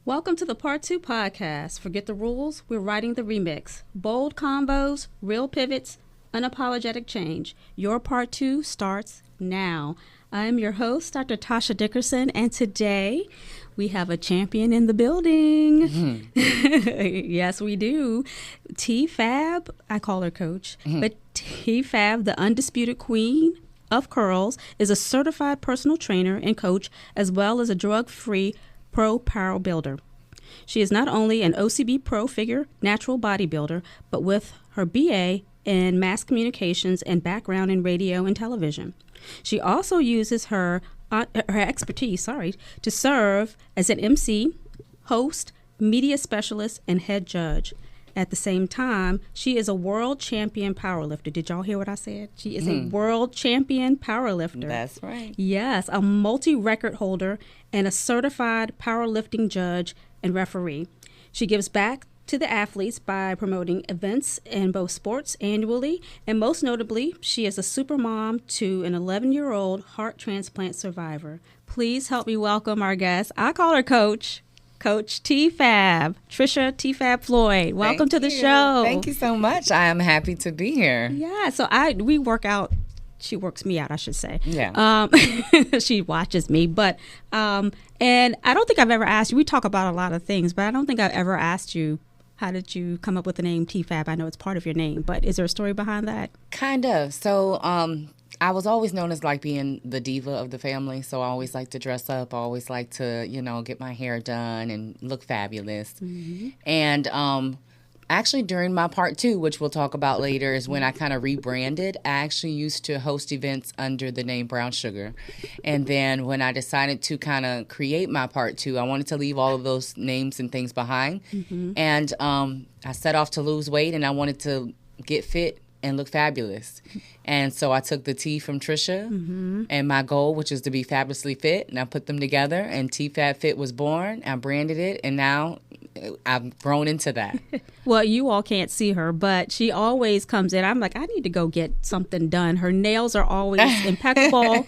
Welcome to the Part 2 podcast. Forget the rules, we're writing the remix. Bold combos, real pivots, unapologetic change. Your Part 2 starts now. I am your host, Dr. Tasha Dickerson, and today we have a champion in the building. Mm-hmm. Yes, we do. Teefab, I call her coach, but Teefab, the undisputed queen of curls, is a certified personal trainer and coach, as well as a drug-free pro power builder. She is not only an OCB Pro figure natural bodybuilder, but with her BA in mass communications and background in radio and television. She also uses her expertise, to serve as an MC, host, media specialist, and head judge. At the same time, she is a world champion powerlifter. Did y'all hear what I said? She is a world champion powerlifter. That's right. Yes, a multi-record holder and a certified powerlifting judge and referee. She gives back to the athletes by promoting events in both sports annually, and most notably, she is a super mom to an 11-year-old heart transplant survivor. Please help me welcome our guest. I call her Coach Teefab, Tricia Teefab Floyd. Welcome to the show. Thank you so much. I am happy to be here. Yeah, so we work out. She works me out, I should say. Yeah. She watches me, but and I don't think I've ever asked you. We talk about a lot of things, but I don't think I've ever asked you, how did you come up with the name Teefab? I know it's part of your name, but is there a story behind that? Kind of. So I was always known as like being the diva of the family. So I always like to dress up. I always like to, get my hair done and look fabulous. Mm-hmm. And actually during my Part 2, which we'll talk about later, is when I kind of rebranded. I actually used to host events under the name Brown Sugar. And then when I decided to kind of create my Part 2, I wanted to leave all of those names and things behind. Mm-hmm. And I set off to lose weight, and I wanted to get fit and look fabulous. And so I took the T from Tricia and my goal, which is to be fabulously fit, and I put them together, and Teefab Fit was born. I branded it, and now I've grown into that. Well, you all can't see her, but she always comes in. I'm like, I need to go get something done. Her nails are always impeccable.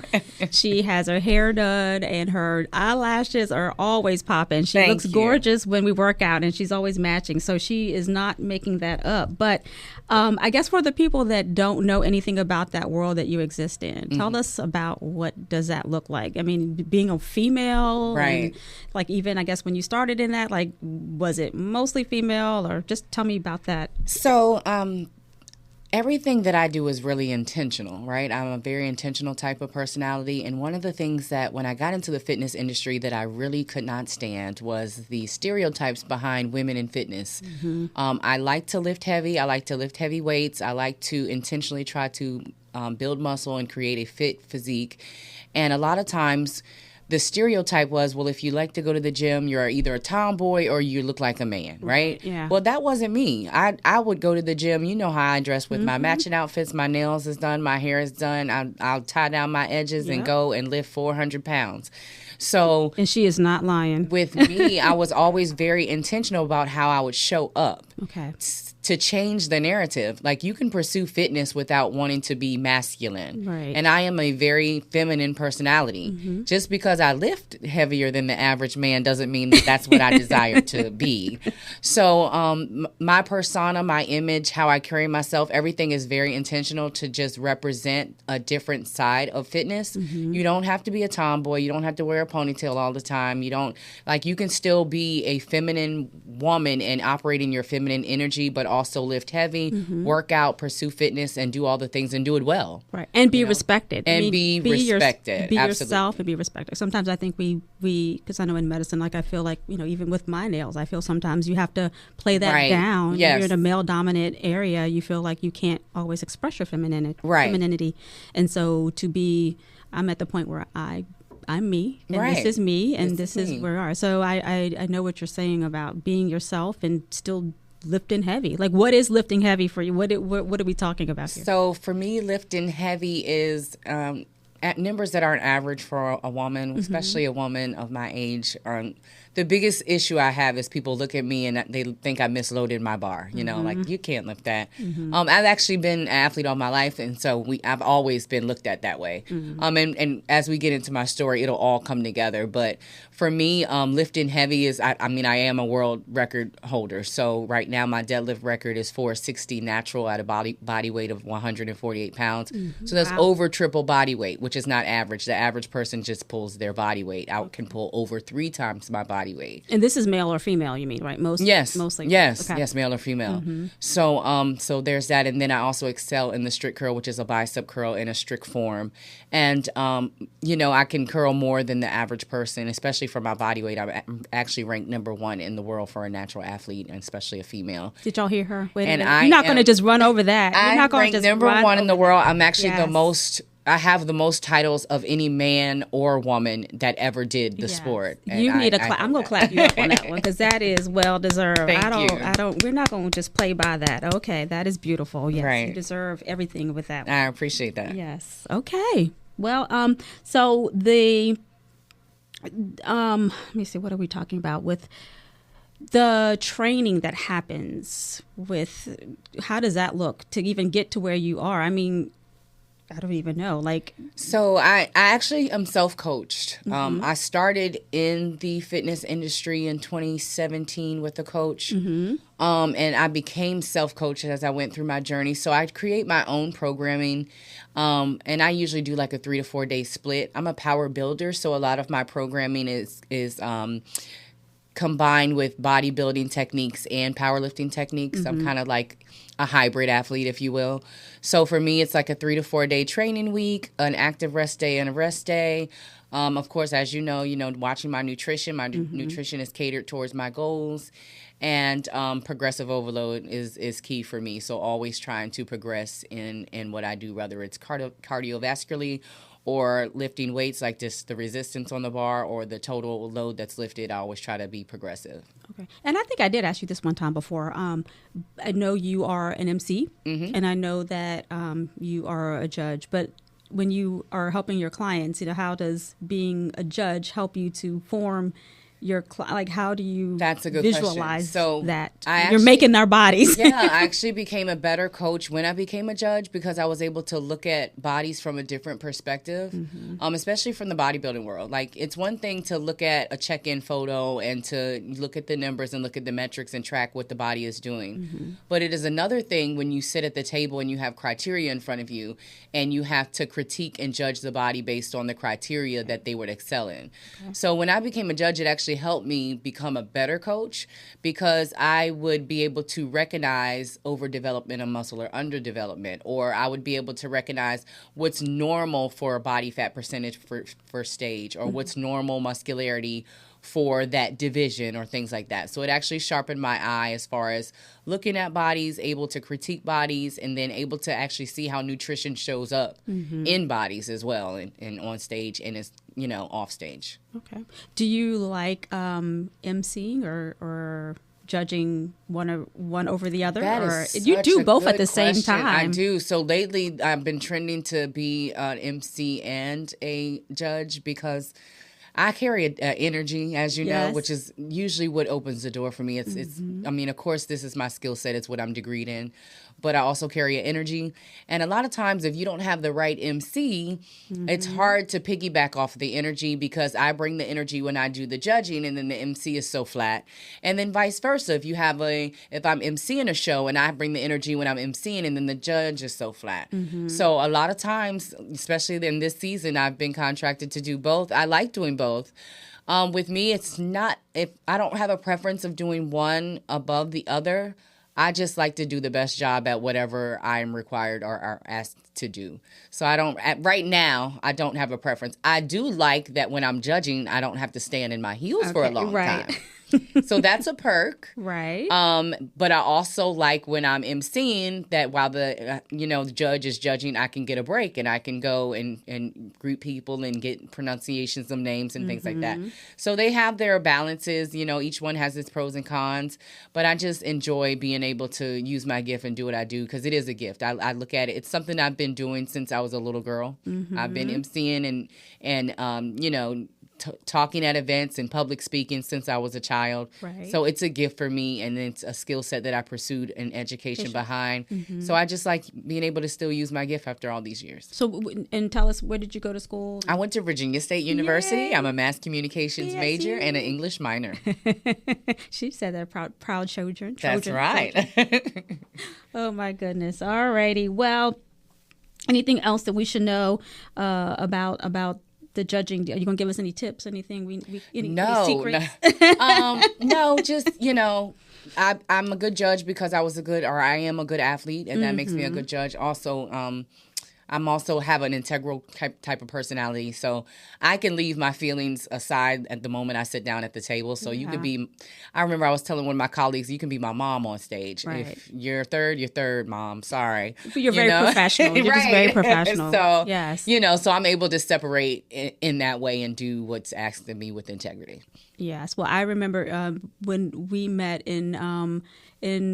She has her hair done, and her eyelashes are always popping. She looks gorgeous when we work out, and she's always matching. So she is not making that up. But I guess for the people that don't know anything about that world that you exist in, tell us about what does that look like? I mean, being a female, right? And, like, even I guess when you started in that, like, was it mostly female, or just tell me about that? So everything that I do is really intentional, right? I'm a very intentional type of personality. And one of the things that when I got into the fitness industry that I really could not stand was the stereotypes behind women in fitness. Mm-hmm. I like to lift heavy. I like to lift heavy weights. I like to intentionally try to build muscle and create a fit physique. And a lot of times the stereotype was, well, if you like to go to the gym, you're either a tomboy or you look like a man, right? Yeah. Well, that wasn't me. I would go to the gym. You know how I dress with my matching outfits. My nails is done. My hair is done. I'll tie down my edges and go and lift 400 pounds. So, and she is not lying. With me, I was always very intentional about how I would show up. Okay. To change the narrative. Like, you can pursue fitness without wanting to be masculine. Right. And I am a very feminine personality. Mm-hmm. Just because I lift heavier than the average man doesn't mean that that's what I desire to be. So my persona, my image, how I carry myself, everything is very intentional to just represent a different side of fitness. Mm-hmm. You don't have to be a tomboy. You don't have to wear a ponytail all the time. You can still be a feminine woman and operate in your feminine energy, but also lift heavy, work out, pursue fitness, and do all the things and do it well. Right. And be respected. And be respected. Be yourself and be respected. Sometimes I think we because I know in medicine, like, I feel like, even with my nails, I feel sometimes you have to play that down. Yes. You're in a male dominant area. You feel like you can't always express your femininity. And so I'm at the point where I'm me, and this is me, and this is where we are. So I know what you're saying about being yourself and still lifting heavy. Like, what is lifting heavy for you? What are we talking about here? So for me, lifting heavy is at numbers that aren't average for a woman, especially a woman of my age. The biggest issue I have is people look at me and they think I misloaded my bar. You know, like, you can't lift that. I've actually been an athlete all my life, and so I've always been looked at that way. And as we get into my story, it'll all come together. But for me, lifting heavy is, I am a world record holder. So right now my deadlift record is 460 natural at a body weight of 148 pounds. So that's over triple body weight, which is not average. The average person just pulls their body weight. I can pull over 3 times my body weight. And this is male or female, you mean, right? Yes, mostly. yes, Okay. yes, male or female. So there's that, and then I also excel in the strict curl, which is a bicep curl in a strict form, and I can curl more than the average person, especially for my body weight. I'm actually ranked number 1 in the world for a natural athlete, and especially a female. Did y'all hear her? Wait and a minute. You're not going to just run over that. You're not going to just number 1 in the world. I'm actually Yes. the most. I have the most titles of any man or woman that ever did the sport. And You need a clap. I'm going to clap you up on that one because that is well deserved. Thank you. We're not going to just play by that. Okay. That is beautiful. Yes. Right. You deserve everything with that one. I appreciate that. Yes. Okay. Well, so the, let me see, what are we talking about with the training that happens with, how does that look to even get to where you are? I mean, I don't even know. So I actually am self-coached. I started in the fitness industry in 2017 with a coach. And I became self-coached as I went through my journey. So I create my own programming. And I usually do like a 3 to 4 day split. I'm a power builder. So a lot of my programming is combined with bodybuilding techniques and powerlifting techniques. I'm kind of like a hybrid athlete, if you will. So for me, it's like a 3 to 4 day training week, an active rest day and a rest day. Of course, as you know, watching my nutrition nutrition is catered towards my goals, and progressive overload is key for me. So always trying to progress in what I do, whether it's cardiovascularly or lifting weights like just the resistance on the bar or the total load that's lifted. I always try to be progressive. Okay. And I think I did ask you this one time before. I know you are an MC, and I know that you are a judge, but when you are helping your clients, how does being a judge help you to form your how do you That's a good visualize question. So that you're making their bodies? Yeah, I actually became a better coach when I became a judge because I was able to look at bodies from a different perspective, especially from the bodybuilding world. Like, it's one thing to look at a check-in photo and to look at the numbers and look at the metrics and track what the body is doing. But it is another thing when you sit at the table and you have criteria in front of you and you have to critique and judge the body based on the criteria that they would excel in. Okay. So when I became a judge, it actually helped me become a better coach because I would be able to recognize overdevelopment of muscle or underdevelopment, or I would be able to recognize what's normal for a body fat percentage for stage, or what's normal muscularity for that division, or things like that. So it actually sharpened my eye as far as looking at bodies, able to critique bodies, and then able to actually see how nutrition shows up in bodies as well, and on stage and is off stage. Okay. Do you like emceeing or judging one over the other? You do both at the same time? I do. So lately I've been trending to be an MC and a judge because I carry energy, as you know, which is usually what opens the door for me. It's of course, this is my skill set. It's what I'm degreed in. But I also carry an energy. And a lot of times, if you don't have the right MC, it's hard to piggyback off the energy because I bring the energy when I do the judging, and then the MC is so flat. And then vice versa. If I'm MCing a show and I bring the energy when I'm MCing, and then the judge is so flat. So a lot of times, especially in this season, I've been contracted to do both. I like doing both. With me, it's not, if I don't have a preference of doing one above the other. I just like to do the best job at whatever I'm required or are asked to do. So right now, I don't have a preference. I do like that when I'm judging, I don't have to stand in my heels for a long time. So that's a perk. Right. But I also like when I'm emceeing that while the the judge is judging, I can get a break and I can go and greet people and get pronunciations of names and things like that. So they have their balances. Each one has its pros and cons. But I just enjoy being able to use my gift and do what I do because it is a gift. I look at it. It's something I've been been doing since I was a little girl. I've been emceeing and you know, talking at events and public speaking since I was a child. Right. So it's a gift for me, and it's a skill set that I pursued an education behind. So I just like being able to still use my gift after all these years. So, and tell us, where did you go to school? I went to Virginia State University. Yay. I'm a mass communications major and an English minor. She said that, proud children. That's right. Oh my goodness. All righty. Well, anything else that we should know about the judging? Are you gonna give us any tips? Anything? Any secrets? No. Just, you know, I'm a good judge because I am a good athlete, and that makes me a good judge. Also, I'm also have an integral type of personality, so I can leave my feelings aside at the moment I sit down at the table. So you can be, I remember I was telling one of my colleagues, you can be my mom on stage. Right. If you're third, mom. Sorry. But you're very professional. You're just very professional. So, yes. you know, so I'm able to separate in that way and do what's asked of me with integrity. Yes. Well, I remember when we met in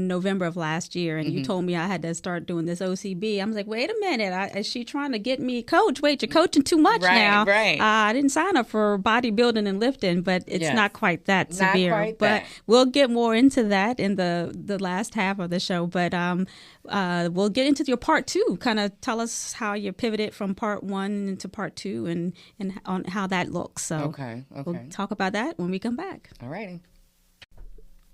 November of last year, and you told me I had to start doing this OCB. I was like, wait a minute, is she trying to get me coach? Wait, you're coaching too much now. Right. I didn't sign up for bodybuilding and lifting, but it's not quite that severe. Not quite but that. We'll get more into that in the last half of the show. But we'll get into your part 2. Kind of tell us how you pivoted from part 1 into part 2 and on how that looks. So Okay. we'll talk about that when we come back. All righty.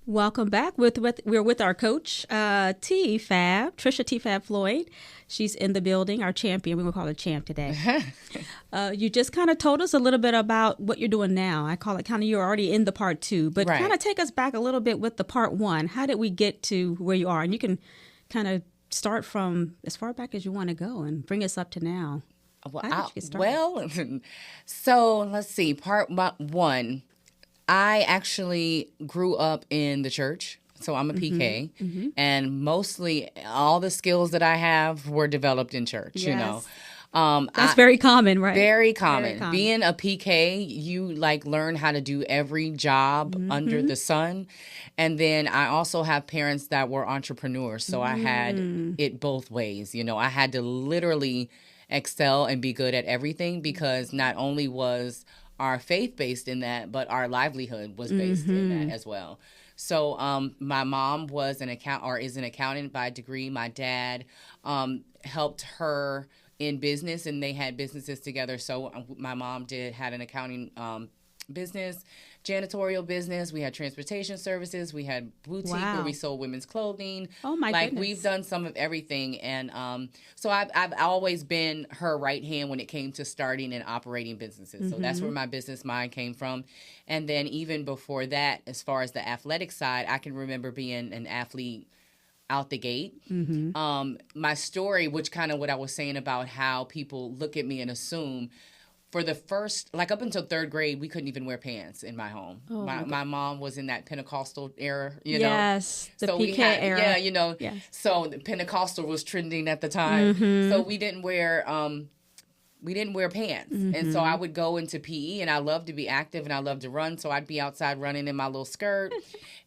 Welcome back. We're with our coach, Teefab, Tricia Teefab Floyd. She's in the building, our champion. We're going to call her champ today. You just kind of told us a little bit about what you're doing now. I call it kind of, you're already in the part 2, but kind of take us back a little bit with the part 1. How did we get to where you are? And you can kind of start from as far back as you want to go and bring us up to now. So let's see. Part 1. I actually grew up in the church, so I'm a PK, and mostly all the skills that I have were developed in church, you know. That's very common, right? Very common. Being a PK, you like learn how to do every job under the sun. And then I also have parents that were entrepreneurs, so I had it both ways. You know, I had to literally excel and be good at everything because not only was our faith based in that, but our livelihood was based in that as well. So my mom was is an accountant by degree. My dad helped her in business, and they had businesses together. So my mom had an accounting business, janitorial business. We had transportation services. We had boutique where we sold women's clothing. Oh my goodness! We've done some of everything, and so I've always been her right hand when it came to starting and operating businesses. So that's where my business mind came from. And then even before that, as far as the athletic side, I can remember being an athlete out the gate. My story, which kind of what I was saying about how people look at me and assume. For the first, up until 3rd grade, we couldn't even wear pants in my home. Oh, my mom was in that Pentecostal era, you yes, know. The PK era. Yeah, you know. Yes. So the Pentecostal was trending at the time. So we didn't wear pants. And so I would go into PE, and I loved to be active, and I loved to run. So I'd be outside running in my little skirt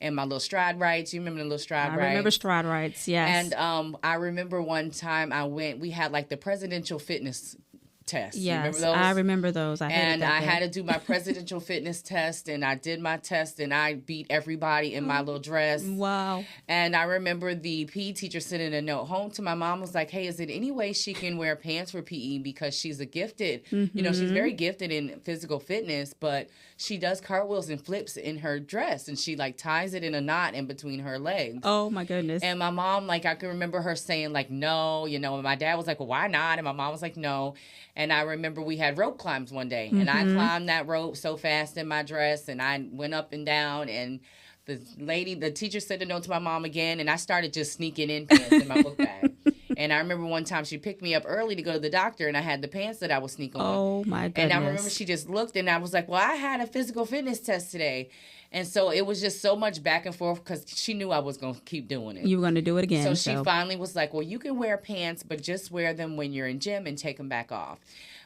and my little stride rights. You remember the little stride rights? I remember stride rights, yes. And I remember one time we had the presidential fitness test. Yes, I remember those. I had to do my presidential fitness test, and I did my test, and I beat everybody in my little dress. Wow. And I remember the PE teacher sending a note home to my mom, was like, hey, is it any way she can wear pants for PE, because she's you know, she's very gifted in physical fitness, but she does cartwheels and flips in her dress, and she ties it in a knot in between her legs. Oh my goodness. And my mom, I can remember her saying no, you know, and my dad was like, well, why not? And my mom was like, no. And I remember we had rope climbs one day, and I climbed that rope so fast in my dress, and I went up and down, and the teacher sent a note to my mom again, and I started just sneaking in pants in my book bag. And I remember one time she picked me up early to go to the doctor, and I had the pants that I would sneak on. Oh my goodness. And I remember she just looked, and I was like, well, I had a physical fitness test today. And so it was just so much back and forth because she knew I was going to keep doing it. You were going to do it again. So she finally was like, well, you can wear pants, but just wear them when you're in gym and take them back off.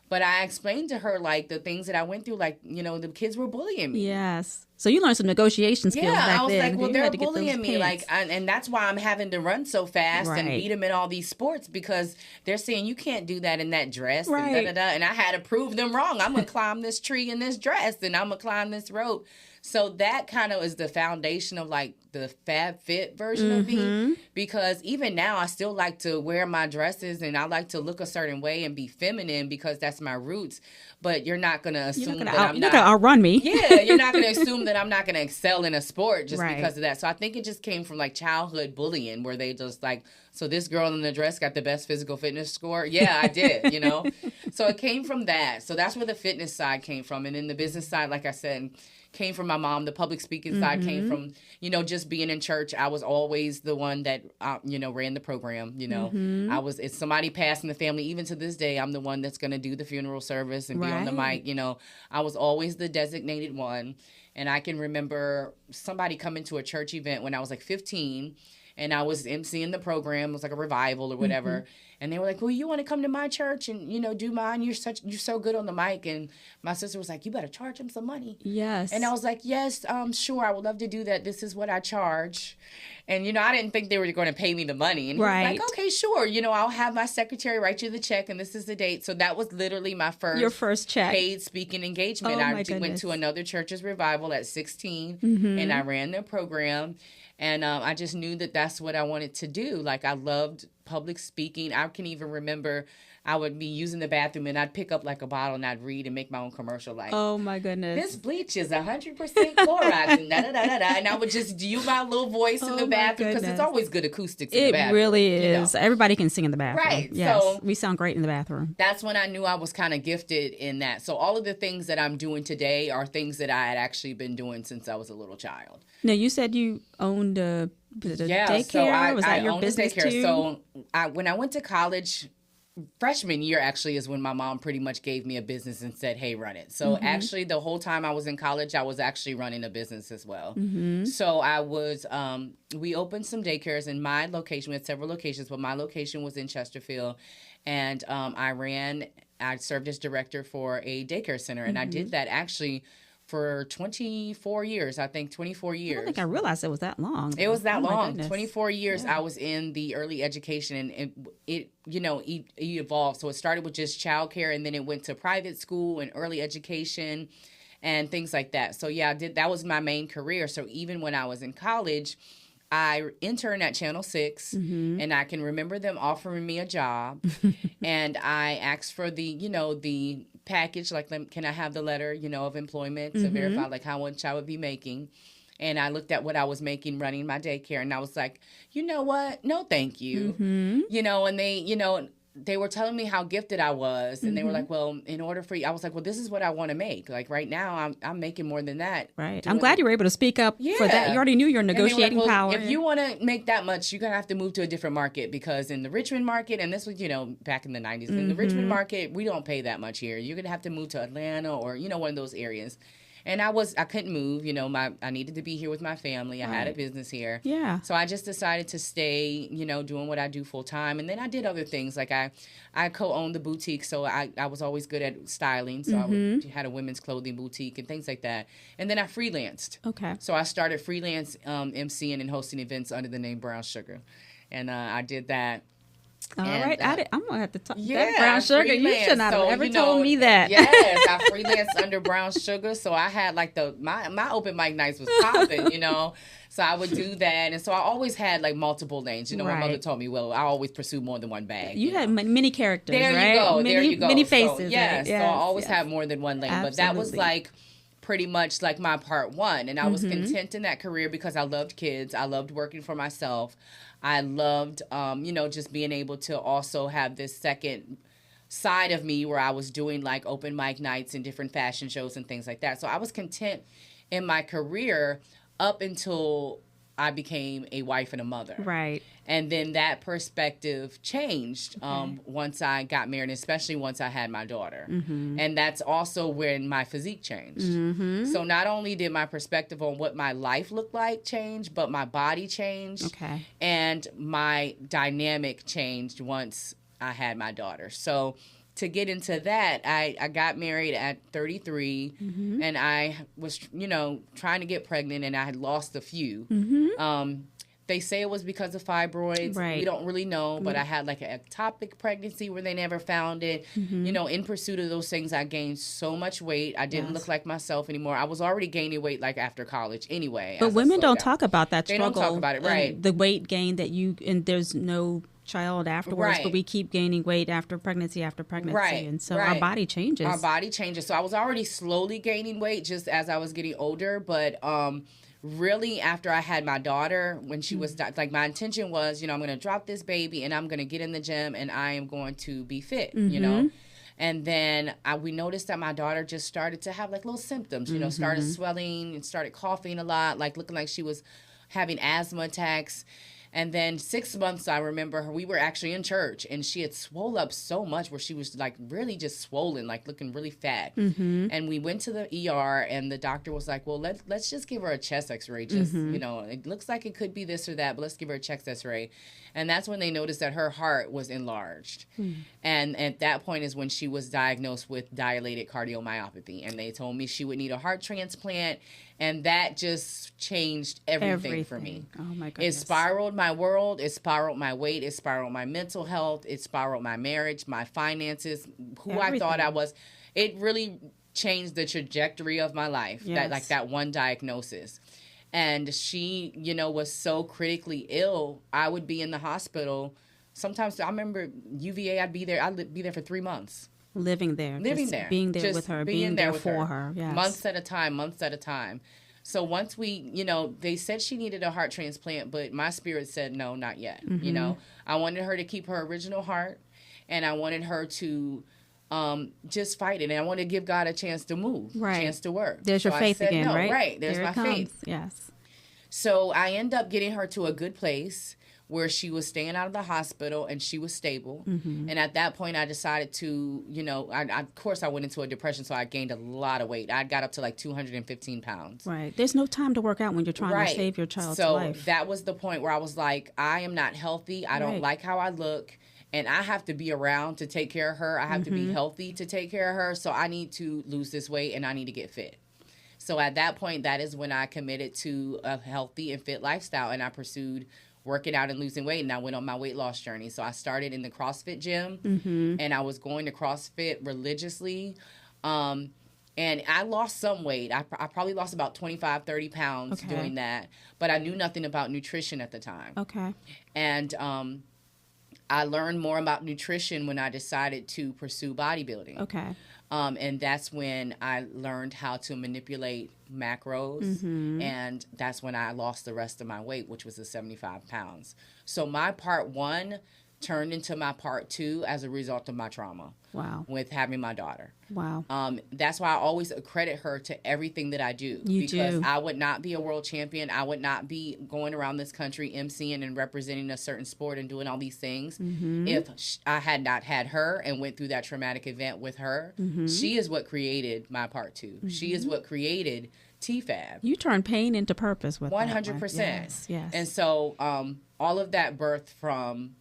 But I explained to her, like, the things that I went through, like, you know, the kids were bullying me. Yes. So you learned some negotiation skills back then. Yeah, I was like, well, You they're had to get bullying those me. pants. Like, and that's why I'm having to run so fast and Right. beat them in all these sports, because they're saying you can't do that in that dress. Right. And da-da-da. And I had to prove them wrong. I'm going to climb this tree in this dress, and I'm going to climb this rope. So that kind of is the foundation of, like, the Fab Fit version of me, because even now I still like to wear my dresses and I like to look a certain way and be feminine because that's my roots. But you're not going to assume that I'm not. You're not going to outrun me. Yeah, you're not going to assume that I'm not going to excel in a sport just Right. because of that. So I think it just came from, like, childhood bullying, where they just like, so this girl in the dress got the best physical fitness score. Yeah, I did, you know. So it came from that. So that's where the fitness side came from. And then the business side, like I said, came from my mom. The public speaking side came from, you know, just being in church. I was always the one that, you know, ran the program. You know, if somebody passed in the family, even to this day, I'm the one that's going to do the funeral service and be on the mic. You know, I was always the designated one. And I can remember somebody coming to a church event when I was like 15, and I was emceeing the program. It was like a revival or whatever. And they were like, well, you want to come to my church and, you know, do mine? You're so good on the mic. And my sister was like, you better charge him some money. Yes. And I was like, yes, sure, I would love to do that. This is what I charge. And, you know, I didn't think they were going to pay me the money. And he was like, okay, sure. You know, I'll have my secretary write you the check, and this is the date. So that was literally your first check. Paid speaking engagement. I went to another church's revival at 16, and I ran their program. And I just knew that that's what I wanted to do. Like, I loved public speaking. I can even remember I would be using the bathroom, and I'd pick up, like, a bottle, and I'd read and make my own commercial. Like, oh, my goodness. This bleach is 100% chloride. And da-da-da-da-da. And I would just do my little voice in the bathroom, because it's always good acoustics in the bathroom. It really is. You know? Everybody can sing in the bathroom. Right. Yes. So we sound great in the bathroom. That's when I knew I was kind of gifted in that. So all of the things that I'm doing today are things that I had actually been doing since I was a little child. Now, you said you owned a daycare. So was that your business too? So when I went to college, freshman year actually is when my mom pretty much gave me a business and said, hey, run it. So actually the whole time I was in college, I was actually running a business as well. So I was, we opened some daycares in my location. We had several locations, but my location was in Chesterfield. And I served as director for a daycare center. And I did that actually for 24 years, I think 24 years. I don't think I realized it was that long. It was that long. 24 years I was in the early education, and it you know, it evolved. So it started with just childcare, and then it went to private school and early education and things like that. So yeah, that was my main career. So even when I was in college, I interned at Channel 6, and I can remember them offering me a job, and I asked for the package, like, can I have the letter, of employment to verify, like, how much I would be making. And I looked at what I was making running my daycare, and I was like, you know what? No, thank you. And they were telling me how gifted I was, and they were like, well, in order for you, I was like, well, this is what I want to make. Like, right now, I'm making more than that. Right. I'm glad you were able to speak up for that. You already knew your negotiating power. If you want to make that much, you're going to have to move to a different market, because in the Richmond market, and this was, back in the 90s, in the Richmond market, we don't pay that much here. You're going to have to move to Atlanta or, one of those areas. And I couldn't move, I needed to be here with my family. I had a business here. Yeah. So I just decided to stay, doing what I do full time. And then I did other things. Like I co-owned the boutique, so I was always good at styling. So I had a women's clothing boutique and things like that. And then I freelanced. Okay. So I started freelance emceeing and hosting events under the name Brown Sugar. And I did that. All right, I'm gonna have to talk. That Brown Sugar, you should not have ever told me that. Yes, I freelanced under Brown Sugar, so I had like my open mic nights was popping, So I would do that, and so I always had like multiple lanes. My mother told me, well, I always pursue more than one bag. You had many characters. There right? you go. There you go. Many faces. So, yes, so I always had more than one lane, Absolutely. But that was like pretty much like my part one, and I was content in that career because I loved kids. I loved working for myself. I loved, just being able to also have this second side of me where I was doing like open mic nights and different fashion shows and things like that. So I was content in my career up until I became a wife and a mother. Right. And then that perspective changed once I got married, especially once I had my daughter. And that's also when my physique changed. So not only did my perspective on what my life looked like change, but my body changed. Okay. And my dynamic changed once I had my daughter. So to get into that, I got married at 33, and I was, trying to get pregnant, and I had lost a few. They say it was because of fibroids. Right. We don't really know, but I had like an ectopic pregnancy where they never found it. In pursuit of those things, I gained so much weight. I didn't look like myself anymore. I was already gaining weight like after college anyway. But women don't talk about that struggle. They don't talk about it, right. The weight gain and there's no child afterwards, right. but we keep gaining weight after pregnancy, right. and so our body changes. So I was already slowly gaining weight just as I was getting older, but really after I had my daughter, when she was like, my intention was, I'm going to drop this baby and I'm going to get in the gym and I am going to be fit, And then we noticed that my daughter just started to have like little symptoms, started swelling and started coughing a lot, like looking like she was having asthma attacks. And then 6 months, I remember we were actually in church and she had swole up so much where she was like really just swollen, like looking really fat. And we went to the ER and the doctor was like, well, let's just give her a chest x-ray. Just, it looks like it could be this or that, but let's give her a chest x-ray. And that's when they noticed that her heart was enlarged. And at that point is when she was diagnosed with dilated cardiomyopathy. And they told me she would need a heart transplant. And that just changed everything for me. Oh, my goodness. It spiraled my world. It spiraled my weight. It spiraled my mental health. It spiraled my marriage, my finances, who I thought I was. It really changed the trajectory of my life, that one diagnosis. And she, was so critically ill. I would be in the hospital. Sometimes I remember UVA, I'd be there for 3 months. Being there with her, being there for her. Yes. Months at a time. So once we, they said she needed a heart transplant, but my spirit said, no, not yet. I wanted her to keep her original heart, and I wanted her to just fight it. And I wanted to give God a chance to move, chance to work. There's your faith again, right? Right. There's my faith. Yes. So I end up getting her to a good place where she was staying out of the hospital and she was stable. And at that point, I decided to, of course, I went into a depression, so I gained a lot of weight. I got up to like 215 pounds. Right. There's no time to work out when you're trying to save your child's life. So that was the point where I was like, I am not healthy. I don't like how I look. And I have to be around to take care of her. I have to be healthy to take care of her. So I need to lose this weight and I need to get fit. So at that point, that is when I committed to a healthy and fit lifestyle, and I pursued working out and losing weight, and I went on my weight loss journey. So I started in the CrossFit gym, and I was going to CrossFit religiously, and I lost some weight. I probably lost about 25, 30 pounds doing that, but I knew nothing about nutrition at the time. Okay. And I learned more about nutrition when I decided to pursue bodybuilding. Okay. And that's when I learned how to manipulate macros, and that's when I lost the rest of my weight, which was the 75 pounds. So my part 1 turned into my part 2 as a result of my trauma. Wow. With having my daughter. Wow. That's why I always accredit her to everything that I do. Because I would not be a world champion. I would not be going around this country emceeing and representing a certain sport and doing all these things if I had not had her and went through that traumatic event with her. She is what created my part 2. She is what created Teefab. You turn pain into purpose with 100%. Yes. And so all of that birthed from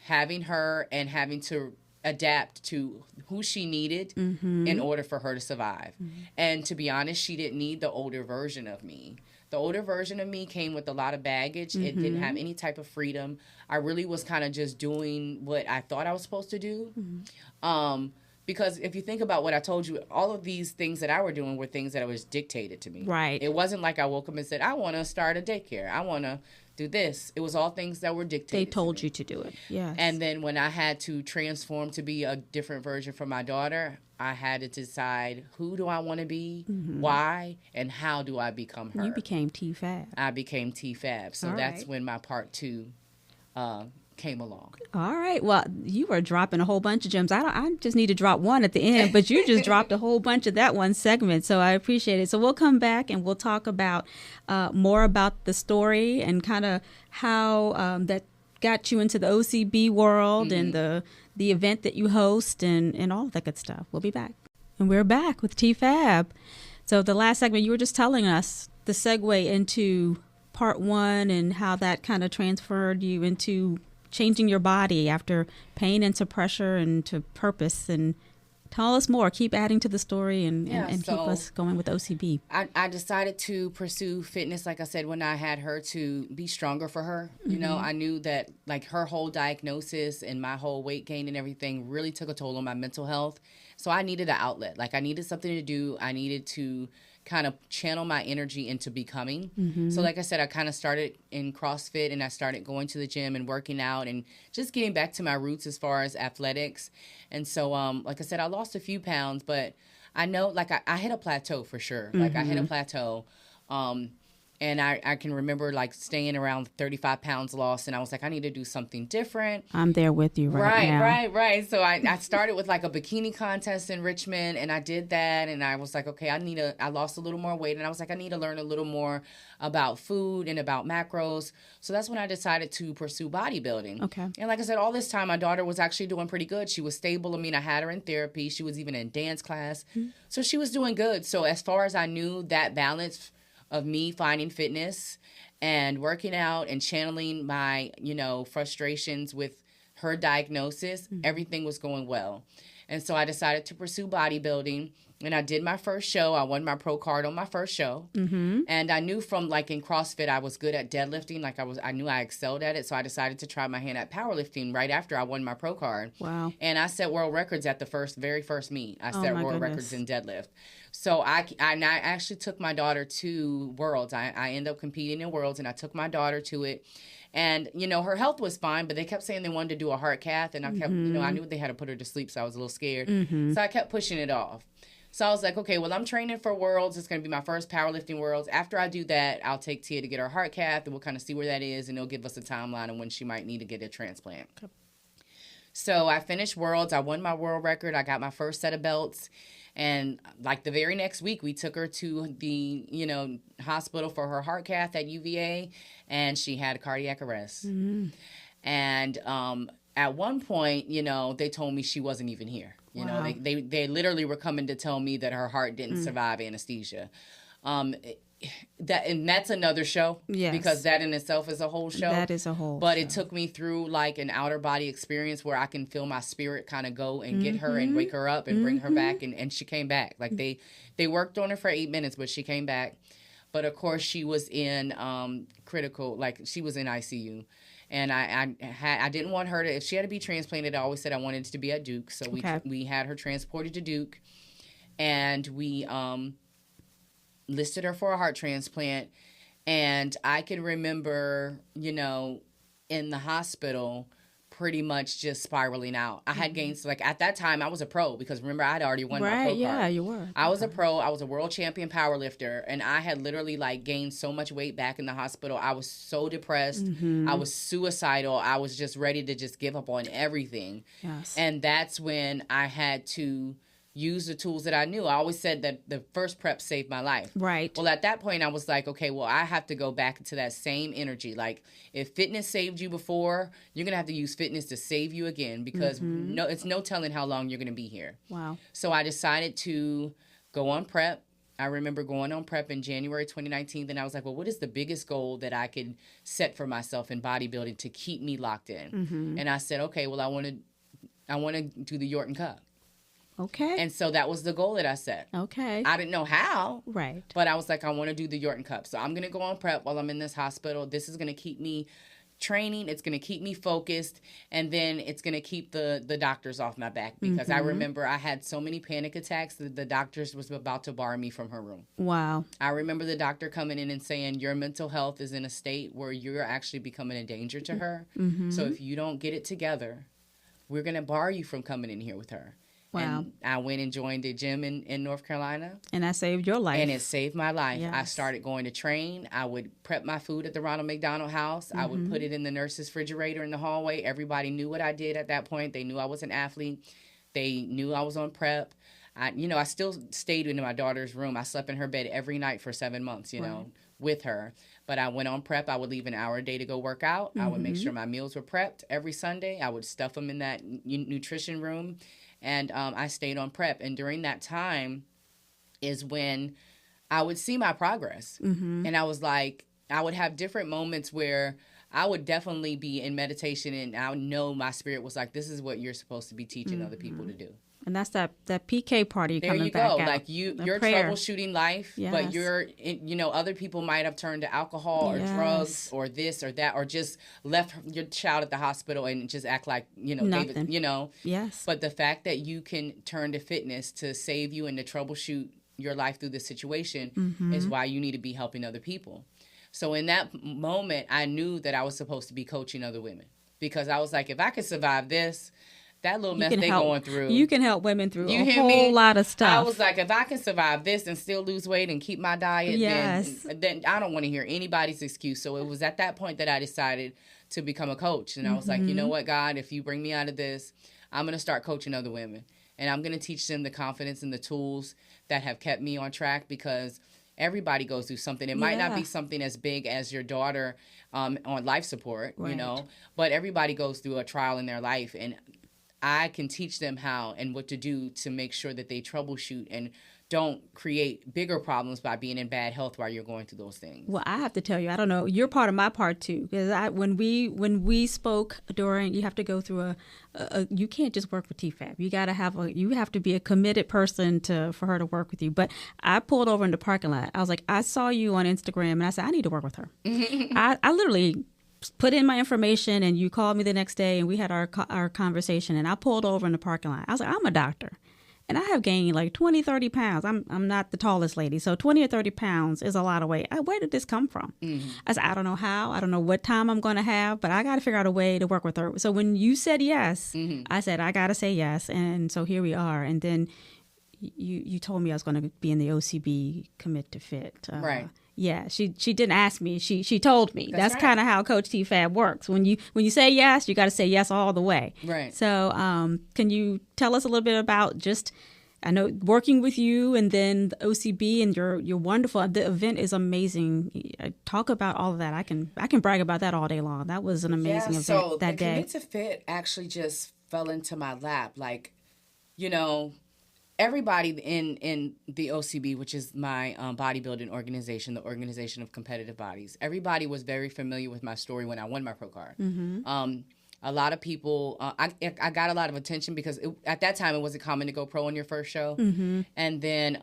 having her and having to adapt to who she needed in order for her to survive. And to be honest, she didn't need the older version of me. The older version of me came with a lot of baggage. It didn't have any type of freedom. I really was kind of just doing what I thought I was supposed to do. Because if you think about what I told you, all of these things that I were doing were things that was dictated to me. Right. It wasn't like I woke up and said, I want to start a daycare. I want to do this. It was all things that were dictated. They told you to do it. Yes. And then when I had to transform to be a different version for my daughter, I had to decide, who do I want to be, why, and how do I become her? You became Teefab. I became Teefab. So that's when my part 2 came along. All right. Well, you were dropping a whole bunch of gems. I just need to drop one at the end, but you just dropped a whole bunch of that one segment. So I appreciate it. So we'll come back and we'll talk about more about the story and kind of how that got you into the OCB world and the event that you host and all of that good stuff. We'll be back. And we're back with Teefab. So the last segment, you were just telling us the segue into part 1 and how that kind of transferred you into changing your body after pain into pressure and to purpose. And tell us more. Keep adding to the story and keep us going with OCB. I decided to pursue fitness, like I said, when I had her, to be stronger for her. You know, I knew that like her whole diagnosis and my whole weight gain and everything really took a toll on my mental health. So I needed an outlet. Like I needed something to do. I needed to kind of channel my energy into becoming. So like I said, I kind of started in CrossFit, and I started going to the gym and working out and just getting back to my roots as far as athletics. And so, like I said, I lost a few pounds, but I know like I hit a plateau for sure. Like I hit a plateau. And I can remember like staying around 35 pounds lost, and I was like, I need to do something different. I'm there with you right now. Right. So I started with like a bikini contest in Richmond, and I did that, and I was like, okay, I lost a little more weight, and I was like, I need to learn a little more about food and about macros. So that's when I decided to pursue bodybuilding. Okay. And like I said, all this time, my daughter was actually doing pretty good. She was stable. I mean, I had her in therapy. She was even in dance class. So she was doing good. So as far as I knew, that balance of me finding fitness and working out and channeling my, frustrations with her diagnosis, everything was going well. And so I decided to pursue bodybuilding, and I did my first show. I won my pro card on my first show. And I knew from like in CrossFit, I was good at deadlifting. Like I knew I excelled at it. So I decided to try my hand at powerlifting right after I won my pro card. Wow. And I set world records at the very first meet. I set world records in deadlift. So I actually took my daughter to Worlds. I ended up competing in Worlds, and I took my daughter to it. And, her health was fine, but they kept saying they wanted to do a heart cath. And I kept, I knew they had to put her to sleep, so I was a little scared. So I kept pushing it off. So I was like, okay, well, I'm training for Worlds. It's going to be my first powerlifting Worlds. After I do that, I'll take Tia to get her heart cath, and we'll kind of see where that is, and they'll give us a timeline on when she might need to get a transplant. Okay. So I finished Worlds. I won my world record. I got my first set of belts. And like the very next week, we took her to the, hospital for her heart cath at UVA, and she had a cardiac arrest. And at one point, they told me she wasn't even here. Wow. They literally were coming to tell me that her heart didn't survive anesthesia. That's another show. Yes. Because that in itself is a whole show. That is a whole But show. it took me through like an outer body experience where I can feel my spirit kind of go and get her and wake her up and bring her back. And she came back. Like they worked on her for 8 minutes, but she came back. But of course she was in critical, like she was in ICU. And I didn't want her to, if she had to be transplanted, I always said I wanted it to be at Duke. So we had her transported to Duke, and we listed her for a heart transplant. And I can remember, in the hospital pretty much just spiraling out. I had gained, like at that time I was a pro, because remember I had already won my pro card. Yeah, you were. I was a pro. I was a world champion powerlifter, and I had literally like gained so much weight back in the hospital. I was so depressed. I was suicidal. I was just ready to just give up on everything. Yes. And that's when I had to use the tools that I knew. I always said that the first prep saved my life. Right. Well, at that point, I was like, okay, well, I have to go back into that same energy. Like, if fitness saved you before, you're going to have to use fitness to save you again, because it's no telling how long you're going to be here. Wow. So I decided to go on prep. I remember going on prep in January 2019, and I was like, well, what is the biggest goal that I could set for myself in bodybuilding to keep me locked in? And I said, okay, well, I want to do the Yorton Cup. Okay. And so that was the goal that I set. Okay. I didn't know how. Right. But I was like, I want to do the Yorton Cup. So I'm going to go on prep while I'm in this hospital. This is going to keep me training. It's going to keep me focused. And then it's going to keep the doctors off my back. Because I remember I had so many panic attacks that the doctors was about to bar me from her room. Wow. I remember the doctor coming in and saying, your mental health is in a state where you're actually becoming a danger to her. So if you don't get it together, we're going to bar you from coming in here with her. Wow. And I went and joined a gym in North Carolina. And that saved your life. And it saved my life. Yes. I started going to train. I would prep my food at the Ronald McDonald House. I would put it in the nurse's refrigerator in the hallway. Everybody knew what I did at that point. They knew I was an athlete. They knew I was on prep. I still stayed in my daughter's room. I slept in her bed every night for 7 months, with her. But I went on prep. I would leave an hour a day to go work out. I would make sure my meals were prepped every Sunday. I would stuff them in that nutrition room. And I stayed on prep. And during that time is when I would see my progress. And I was like, I would have different moments where I would definitely be in meditation, and I know my spirit was like, this is what you're supposed to be teaching other people to do. And that's that PK party there coming you back go. out. Like you're prayer. troubleshooting life, but other people might have turned to alcohol or drugs or this or that, or just left your child at the hospital and just act like, nothing. David, Yes. But the fact that you can turn to fitness to save you and to troubleshoot your life through this situation is why you need to be helping other people. So in that moment, I knew that I was supposed to be coaching other women, because I was like, if I could survive this, that little mess they going through. You can help women through a whole lot of stuff. I was like, if I can survive this and still lose weight and keep my diet, then I don't want to hear anybody's excuse. So it was at that point that I decided to become a coach. And I was like, you know what, God, if you bring me out of this, I'm going to start coaching other women. And I'm going to teach them the confidence and the tools that have kept me on track, because everybody goes through something. It might not be something as big as your daughter on life support, but everybody goes through a trial in their life. And I can teach them how and what to do to make sure that they troubleshoot and don't create bigger problems by being in bad health while you're going through those things. Well, I have to tell you, I don't know, you're part of my part too, because when we spoke during, you have to go through you can't just work with Teefab. You have to be a committed person for her to work with you. But I pulled over in the parking lot. I was like, I saw you on Instagram, and I said, I need to work with her. I literally put in my information, and you called me the next day, and we had our conversation, and I pulled over in the parking lot. I was like, I'm a doctor, and I have gained like 20, 30 pounds. I'm not the tallest lady, so 20 or 30 pounds is a lot of weight. Where did this come from? I said, I don't know how. I don't know what time I'm going to have, but I got to figure out a way to work with her. So when you said yes, I said, I got to say yes, and so here we are. And then you told me I was going to be in the OCB Commit to Fit. Right. Yeah, she didn't ask me. She told me. That's right. kind of how Coach Teefab works. When you say yes, you got to say yes all the way. Right. So can you tell us a little bit about just, I know, working with you and then the OCB, and you're wonderful. The event is amazing. Talk about all of that. I can brag about that all day long. That was an amazing event that day. So the Commit to Fit actually just fell into my lap. Like, everybody in the OCB, which is my bodybuilding organization, the Organization of Competitive Bodies, everybody was very familiar with my story when I won my pro card. A lot of people, I got a lot of attention because at that time it wasn't common to go pro on your first show. And then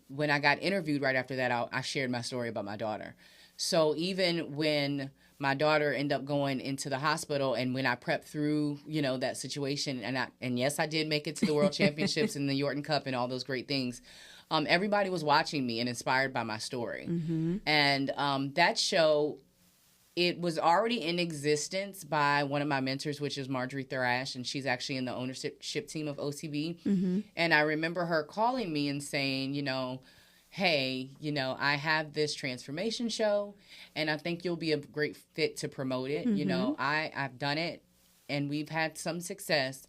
when I got interviewed right after that, I shared my story about my daughter. So even when my daughter ended up going into the hospital, and when I prepped through, that situation, and yes, I did make it to the World Championships and the Yorton Cup and all those great things. Everybody was watching me and inspired by my story. And that show, it was already in existence by one of my mentors, which is Marjorie Thrash, and she's actually in the ownership team of OCB. And I remember her calling me and saying, hey, I have this transformation show, and I think you'll be a great fit to promote it. I've done it, and we've had some success,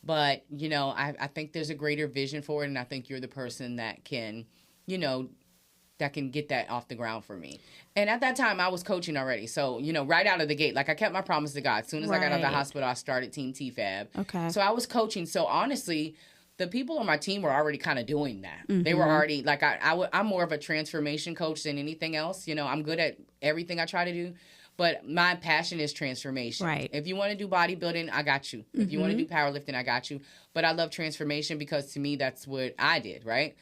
but, I think there's a greater vision for it, and I think you're the person that can, that can get that off the ground for me. And at that time, I was coaching already. So, right out of the gate, like, I kept my promise to God. As soon as I got out of the hospital, I started Team Teefab. Okay. So I was coaching. So honestly, the people on my team were already kind of doing that. They were already, like, I'm more of a transformation coach than anything else. I'm good at everything I try to do, but my passion is transformation. Right. If you want to do bodybuilding, I got you. If you want to do powerlifting, I got you. But I love transformation because to me, that's what I did, right?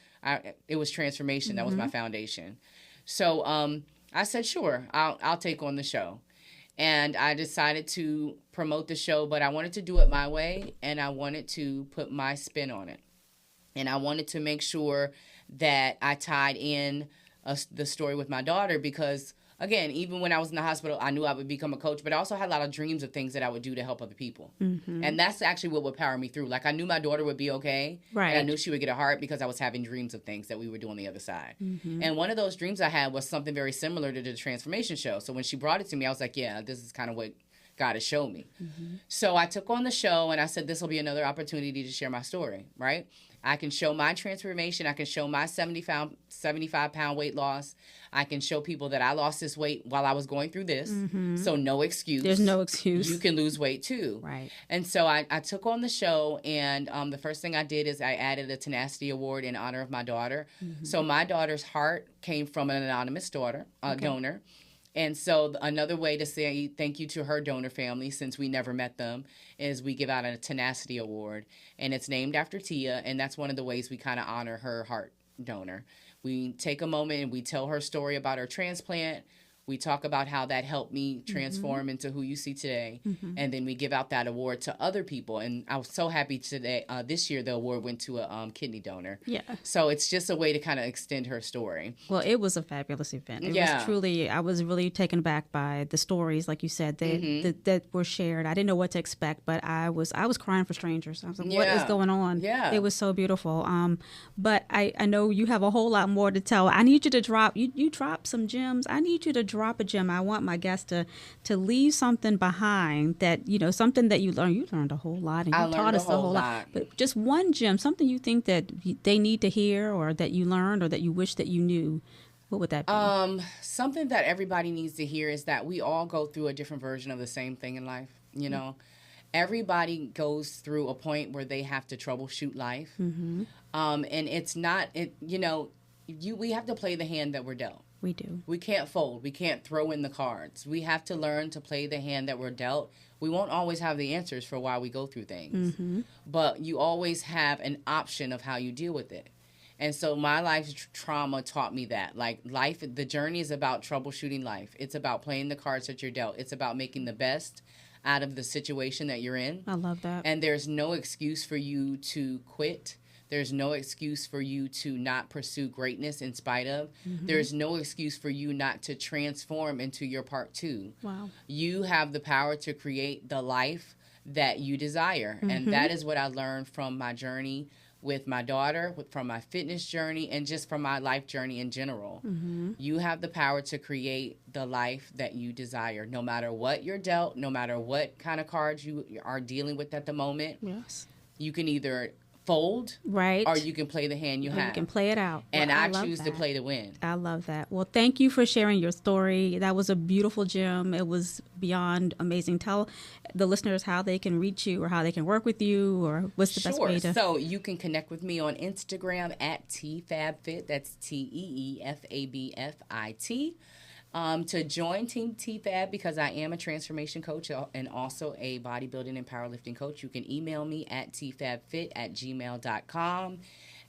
It was transformation. That was my foundation. So I said, sure, I'll take on the show. And I decided to promote the show, but I wanted to do it my way, and I wanted to put my spin on it. And I wanted to make sure that I tied in the story with my daughter because, again, even when I was in the hospital, I knew I would become a coach, but I also had a lot of dreams of things that I would do to help other people. And that's actually what would power me through. Like, I knew my daughter would be okay. Right. And I knew she would get a heart because I was having dreams of things that we would do on the other side. And one of those dreams I had was something very similar to the transformation show. So when she brought it to me, I was like, yeah, this is kind of what God has shown me. So I took on the show, and I said, this will be another opportunity to share my story, right? I can show my transformation. I can show my 75-pound weight loss. I can show people that I lost this weight while I was going through this. So no excuse. There's no excuse. You can lose weight too. Right. And so I took on the show, and the first thing I did is I added a tenacity award in honor of my daughter. So my daughter's heart came from an anonymous donor. And so another way to say thank you to her donor family, since we never met them, is we give out a tenacity award, and it's named after Tia, and that's one of the ways we kind of honor her heart donor. We take a moment and we tell her story about her transplant. We talk about how that helped me transform into who you see today. And then we give out that award to other people. And I was so happy today. This year, the award went to a kidney donor. Yeah. So it's just a way to kind of extend her story. Well, it was a fabulous event. It was truly, I was really taken aback by the stories, like you said, that were shared. I didn't know what to expect, but I was crying for strangers. I was like, what is going on? Yeah. It was so beautiful. But I know you have a whole lot more to tell. I need you to drop, you dropped some gems. I need you to drop a gem. I want my guests to leave something behind that, something that you learned. You learned a whole lot, and you taught us a whole lot. But just one gem, something you think that they need to hear, or that you learned, or that you wish that you knew. What would that be? Something that everybody needs to hear is that we all go through a different version of the same thing in life. Everybody goes through a point where they have to troubleshoot life. And it's not, we have to play the hand that we're dealt. We do. We can't fold. We can't throw in the cards. We have to learn to play the hand that we're dealt. We won't always have the answers for why we go through things. But you always have an option of how you deal with it. And so my life's trauma taught me that. Like, life, the journey is about troubleshooting life. It's about playing the cards that you're dealt. It's about making the best out of the situation that you're in. I love that. And there's no excuse for you to quit. There's no excuse for you to not pursue greatness in spite of. There's no excuse for you not to transform into your part 2. Wow. You have the power to create the life that you desire. And that is what I learned from my journey with my daughter, from my fitness journey, and just from my life journey in general. You have the power to create the life that you desire, no matter what you're dealt, no matter what kind of cards you are dealing with at the moment. Yes. You can either fold, right, or you can play the hand you have. You can play it out. And I choose to play to win. I love that. Well, thank you for sharing your story. That was a beautiful gem. It was beyond amazing. Tell the listeners how they can reach you, or how they can work with you, or what's the best way to... So you can connect with me on Instagram at Teefab Fit. That's TeeFabFit. To join Team Teefab, because I am a transformation coach and also a bodybuilding and powerlifting coach, you can email me at teefabfit@gmail.com.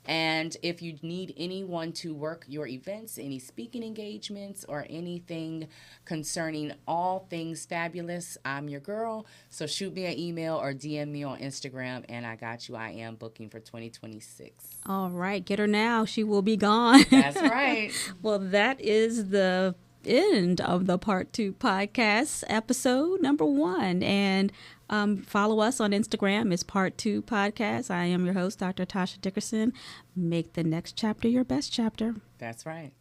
And if you need anyone to work your events, any speaking engagements, or anything concerning all things fabulous, I'm your girl. So shoot me an email or DM me on Instagram, and I got you. I am booking for 2026. All right. Get her now. She will be gone. That's right. Well, that is the end of the Part 2 podcast, episode number 1. And follow us on Instagram. It's Part 2 Podcast. I am your host, Dr. Tasha Dickerson. Make the next chapter your best chapter. That's right.